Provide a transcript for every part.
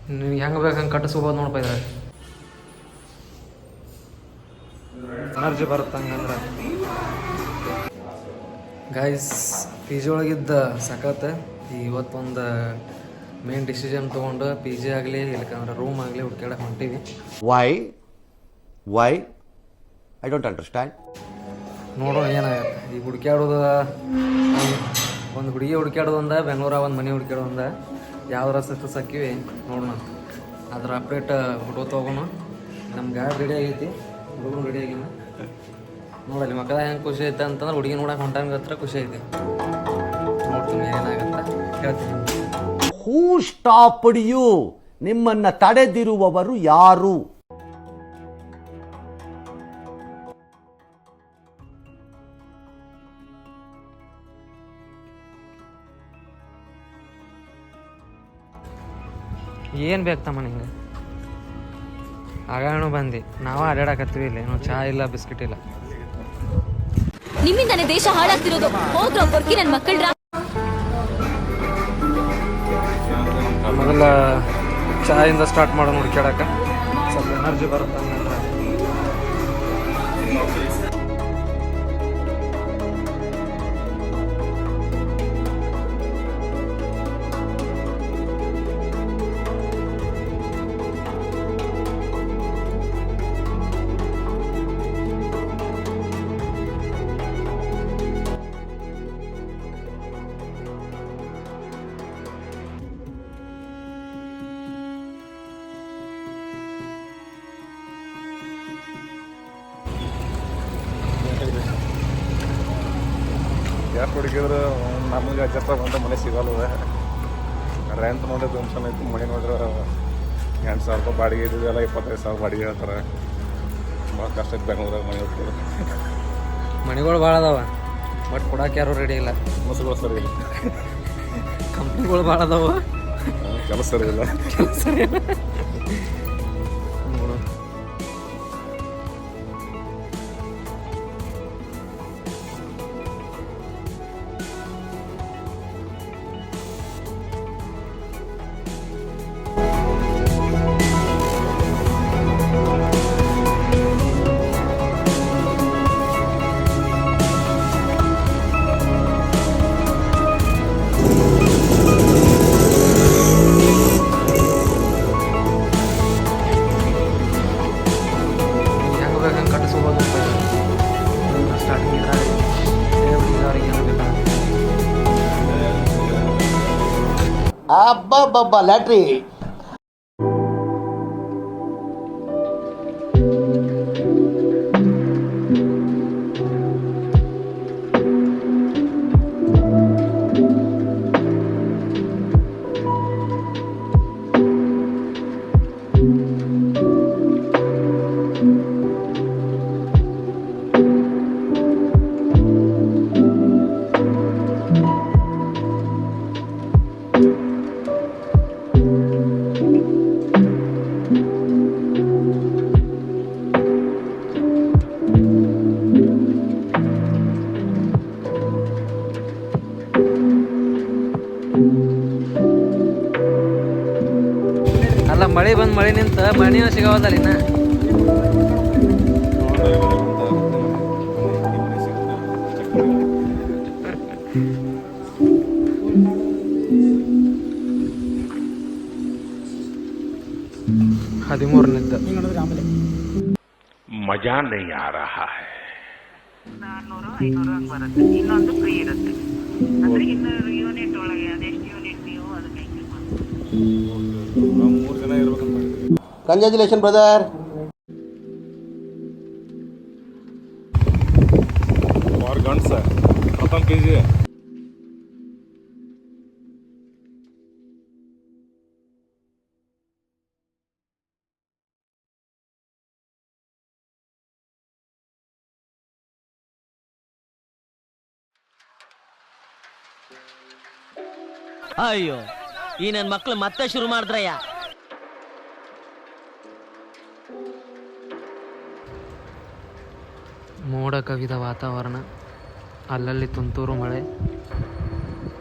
ನಿನಗೆ ಹೆಂಗೆ ಬೇಕು ಹಂಗೆ ಕಟ್ಟಿಸ್ಕೋಬೋದು ನೋಡಪ್ಪ ಇದ್ರೆ ಎನರ್ಜಿ ಬರುತ್ತೆ ಹಂಗಂದ್ರೆ. ಗೈಸ್ ಪಿ ಜಿ ಒಳಗಿದ್ದ ಸಖತ್ ಇವತ್ತೊಂದು ಮೇನ್ ಡಿಸಿಷನ್ ತೊಗೊಂಡು ಪಿ ಜಿ ಆಗಲಿ ಇಲ್ಲಕಂದ್ರೆ ರೂಮ್ ಆಗಲಿ ಹುಡ್ಕ್ಯಾಡಕ್ಕೆ ಹೊಂಟೀವಿ. Why I don't understand. ನೋಡೋಣ ಏನಾಗುತ್ತೆ ಈಗ. ಹುಡ್ಕ್ಯಾಡೋದು ಒಂದು ಹುಡುಗಿ ಹುಡ್ಕ್ಯಾಡೋದಂದ, ಬೆಂಗಳೂರಾಗ ಒಂದು ಮನೆ ಹುಡ್ಕ್ಯಾಡೋದಂದ, ಯಾವ್ದಾರ ಸಕ್ಸಸ್ ಹಾಕಿವಿ ನೋಡೋಣ. ಅದ್ರ ಅಪ್ಡೇಟ್ ಫೋಟೋ ತೊಗೋಣ. ನಮ್ಮ ಗಾಡಿ ರೆಡಿ ಆಗೈತಿ, ಹುಡುಗರು ರೆಡಿ ಆಗಿಲ್ಲ. ನೋಡಲ್ಲಿ ಮಕ್ಕಳ ಹೆಂಗೆ ಖುಷಿ ಐತೆ ಅಂತಂದ್ರೆ ಹುಡುಗಿ ನೋಡಕ್ಕೆ ಹೊಂಟಂಗೆ ಹತ್ರ ಖುಷಿ ಐತಿ. ನೋಡ್ತೀನಿ ಏನಾಗತ್ತೆ ಹೇಳ್ತೀನಿ. ಹೂ ಸ್ಟಾಪ್ಡ್ ಯು? ನಿಮ್ಮನ್ನ ತಡೆದಿರುವವರು ಯಾರು? ಏನು ಬೇಕು ತಮ್ಮ ನಿಂಗೆ? ಆಗಾಣು ಬಂದು ನಾವು ಅಡ್ಯಾಡಕತ್ತೀವಿ ಇಲ್ಲಿ, ನಾವು ಚಹಾ ಇಲ್ಲ ಬಿಸ್ಕಿಟ್ ಇಲ್ಲ. ನಿಮ್ಮಿಂದಾನೆ ದೇಶ ಹಾಳಾಗ್ತಿರೋದು. ಹೋಗ್ರೋ ಕೊರ್ಕಿ ನನ್ನ ಮಕ್ಕಳ್ರ. ಮೊದಲ ಚಹಾಯಿಂದ ಸ್ಟಾರ್ಟ್ ಮಾಡೋಣ ಹುಡ್ಕ್ಯಾಡಕ್ಕೆ, ಸ್ವಲ್ಪ ಎನರ್ಜಿ ಬರುತ್ತೆ ಹಂಗಂದ್ರೆ. ಗ್ಯಾಸ್ ಹುಡುಕಿದ್ರೆ ನಮಗೆ ಅಡ್ಜಸ್ಟ್ ಆಗುವಂಥ ಮನೆ ಸಿಗಲ್ಲ. ರೆಂಟ್ ನೋಡಿದ್ರೆ ಟೆನ್ಷನ್ ಐತಿ. ಮನೆ ನೋಡಿದ್ರೆ 8,000 ರೂಪಾಯಿ ಬಾಡಿಗೆ ಇದ್ದಿದ್ದೆಲ್ಲ 25,000 ಬಾಡಿಗೆ ಹೇಳ್ತಾರೆ. ಭಾಳ ಕಷ್ಟ ಐತಿ ಬೆಂಗಳೂರಾಗ ಮನೆ ಹುಡುಕಿದ್ರೆ. ಮನೆಗಳು ಭಾಳ ಅದಾವ, ಬಟ್ ಕೊಡಕ್ಕೆ ಯಾರು ರೆಡಿ ಇಲ್ಲ. ಮನಸ್ಸುಗಳು ಸರಿ ಇಲ್ಲ, ಕಂಪ್ನಿಗಳು ಭಾಳ ಅದಾವ, ಕೆಲಸ ಸರಿ ಇಲ್ಲ. ಅಬ್ಬಬ್ಬಬ್ಬ ಲ್ಯಾಟ್ರಿ. ಅಲ್ಲ ಮಳೆ ಬಂದು ಮಳೆ ನಿಂತ ಮಣಿನ ಸಿಗವದಲ್ಲ ಇನ್ನ. ಹದಿಮೂರನಿದ್ದ ಮಜಾ ನೈ ಆ ರಹಾ ಹೈ. 400-500 ಹಂಗೆ ಬರುತ್ತೆ. ಇನ್ನೊಂದು ಫ್ರೀ ಇರುತ್ತೆ. ಅಂದ್ರೆ 200 ಯೂನಿಟ್ ಒಳಗೆ ಅದೆಷ್ಟು ಯೂನಿಟ್ ನೀವು ಅದಕ್ಕೆ 3 ಜನ ಇರ್ಬೇಕಂತ ಮಾಡಿದ್ವಿ. Congratulation brother. ಫಾರ್ ಗಂಡ್ಸ 10 kg. ಅಯ್ಯೋ, ಈ ನನ್ನ ಮಕ್ಳು ಮತ್ತೆ ಶುರು ಮಾಡಿದ್ರಯ್ಯ. ಮೋಡ ಕವಿದ ವಾತಾವರಣ, ಅಲ್ಲಲ್ಲಿ ತುಂತುರು ಮಳೆ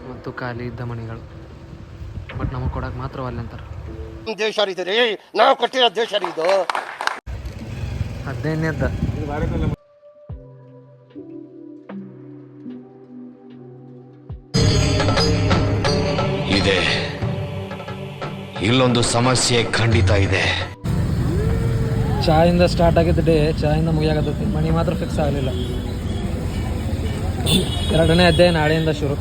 ಮತ್ತು ಖಾಲಿ ಇದ್ದ ಮನೆಗಳು. ಬಟ್ ನಮಗೆ ಕೊಡಕ್ಕೆ ಮಾತ್ರ ಅಲ್ಲಂತಾರೆ. ದೇಶ ರೀ ನಾವು ಕೊಟ್ಟಿರೋ ದೇಶ ರೀ ಇದು. 15ನೇದ್ದ ಇದು ಭಾರಿ ತಲೆ ಇದೆ. ಇಲ್ಲೊಂದು ಸಮಸ್ಯೆ ಖಂಡಿತ ಇದೆ. ಚಾಯಿಂದ ಸ್ಟಾರ್ಟ್ ಆಗಿದ್ದ ಡೇ ಚಾಯಿಂದ ಮುಗಿಯಾಗತ್ತೈತಿ. ಮಣಿ ಮಾತ್ರ ಫಿಕ್ಸ್ ಆಗಲಿಲ್ಲ. 2ನೇ ಅಧ್ಯಾಯ ನಾಳೆಯಿಂದ ಶುರು.